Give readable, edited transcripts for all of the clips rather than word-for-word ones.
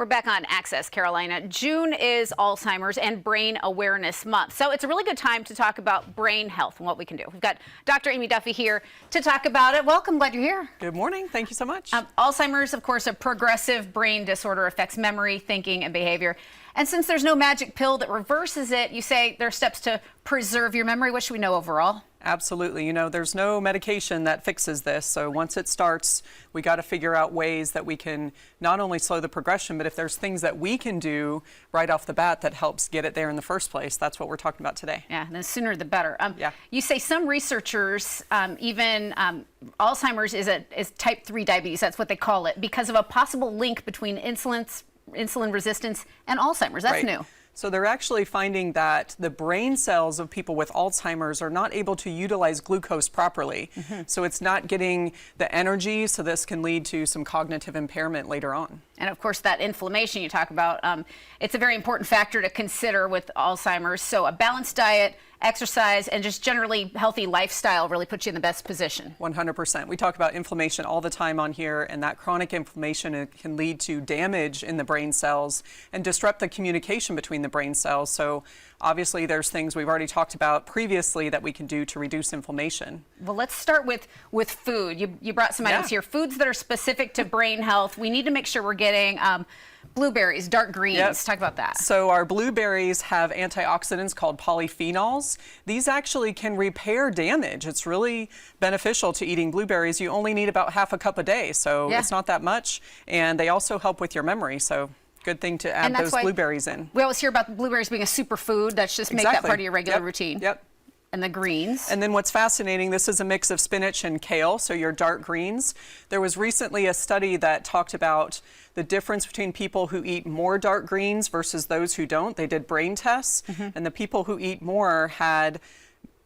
We're back on Access Carolina. June is Alzheimer's and Brain Awareness Month. So it's a really good time to talk about brain health and what we can do. We've got Dr. Aimee Duffy here to talk about it. Welcome, glad you're here. Good morning, thank you so much. Alzheimer's, of course, a progressive brain disorder, affects memory, thinking, and behavior. And since there's no magic pill that reverses it, you say there are steps to preserve your memory. What should we know overall? Absolutely. You know, there's no medication that fixes this. So once it starts, we got to figure out ways that we can not only slow the progression, but if there's things that we can do right off the bat that helps get it there in the first place, that's what we're talking about today. Yeah, the sooner the better. Yeah. You say some researchers, Alzheimer's is type 3 diabetes, that's what they call it, because of a possible link between insulin resistance and Alzheimer's. That's right. New. So they're actually finding that the brain cells of people with Alzheimer's are not able to utilize glucose properly. So it's not getting the energy, so this can lead to some cognitive impairment later on. And of course, that inflammation you talk about, it's a very important factor to consider with Alzheimer's. So a balanced diet, exercise, and just generally healthy lifestyle really puts you in the best position. 100%. We talk about inflammation all the time on here, and that chronic inflammation can lead to damage in the brain cells and disrupt the communication between the brain cells. So obviously there's things we've already talked about previously that we can do to reduce inflammation. Well, let's start with food. You brought some items here. Foods that are specific to brain health. We need to make sure we're getting blueberries, dark greens. Yep. Talk about that. So our blueberries have antioxidants called polyphenols. These actually can repair damage. It's really beneficial to eating blueberries. You only need about half a cup a day, so it's not that much. And they also help with your memory, so good thing to add those blueberries in. We always hear about the blueberries being a superfood. That's just make that part of your regular routine. Yep. And the greens. And then what's fascinating, this is a mix of spinach and kale, so your dark greens. There was recently a study that talked about the difference between people who eat more dark greens versus those who don't. They did brain tests, and the people who eat more had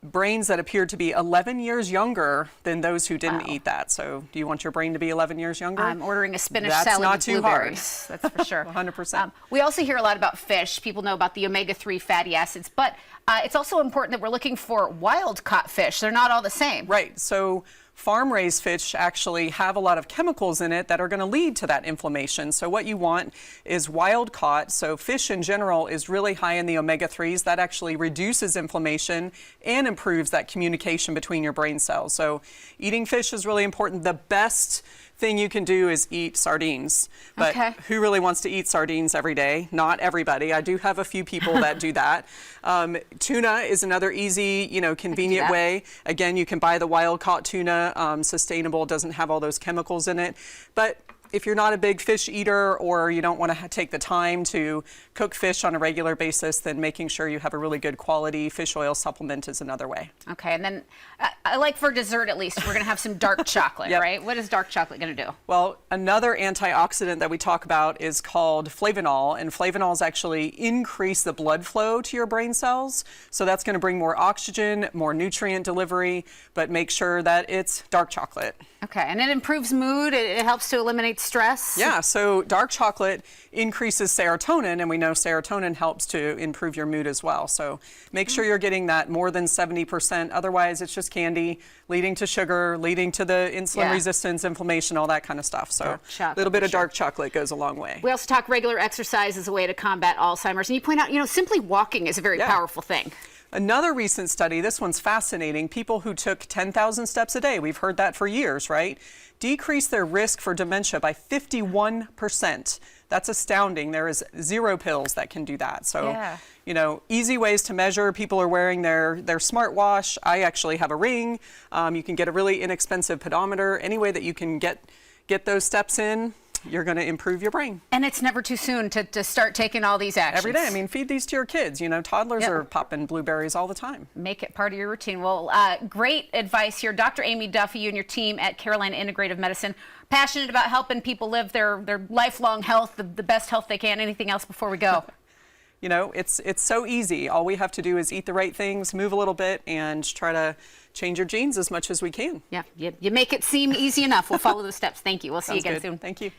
brains that appeared to be 11 years younger than those who didn't eat that. So do you want your brain to be 11 years younger? I'm ordering a spinach That's salad not with too blueberries. hard. That's for sure. 100%. We also hear a lot about fish. People know about the omega-3 fatty acids, but it's also important that we're looking for wild-caught fish. They're not all the same. Right. So farm-raised fish actually have a lot of chemicals in it that are going to lead to that inflammation. So what you want is wild-caught. So fish in general is really high in the omega-3s. That actually reduces inflammation and improves that communication between your brain cells. So eating fish is really important. The best thing you can do is eat sardines. But who really wants to eat sardines every day? Not everybody. I do have a few people that do that. Tuna is another easy, convenient way. Again, you can buy the wild-caught tuna, sustainable, doesn't have all those chemicals in it. But if you're not a big fish eater or you don't want to take the time to cook fish on a regular basis, then making sure you have a really good quality fish oil supplement is another way. Okay, and then I like for dessert at least, we're going to have some dark chocolate, right? What is dark chocolate going to do? Well, another antioxidant that we talk about is called flavanol, and flavanols actually increase the blood flow to your brain cells. So that's going to bring more oxygen, more nutrient delivery, but make sure that it's dark chocolate. Okay, and it improves mood, it helps to eliminate stress? Yeah, so dark chocolate increases serotonin, and we know serotonin helps to improve your mood as well. So make sure you're getting that more than 70%, otherwise it's just candy, leading to sugar, leading to the insulin resistance, inflammation, all that kind of stuff. So a little bit of dark chocolate goes a long way. We also talk regular exercise as a way to combat Alzheimer's, and you point out, simply walking is a very powerful thing. Another recent study, this one's fascinating, people who took 10,000 steps a day, we've heard that for years, right? Decreased their risk for dementia by 51%. That's astounding. There is 0 pills that can do that. So, easy ways to measure. People are wearing their smartwatch. I actually have a ring. You can get a really inexpensive pedometer. Any way that you can get those steps in, you're going to improve your brain. And it's never too soon to start taking all these actions. Every day. I mean, feed these to your kids. Toddlers are popping blueberries all the time. Make it part of your routine. Well, great advice here. Dr. Aimee Duffy, you and your team at Carolina Integrative Medicine, passionate about helping people live their lifelong health, the best health they can. Anything else before we go? It's so easy. All we have to do is eat the right things, move a little bit, and try to change your genes as much as we can. Yeah, you make it seem easy enough. We'll follow the steps. Thank you. We'll see you again soon. Thank you.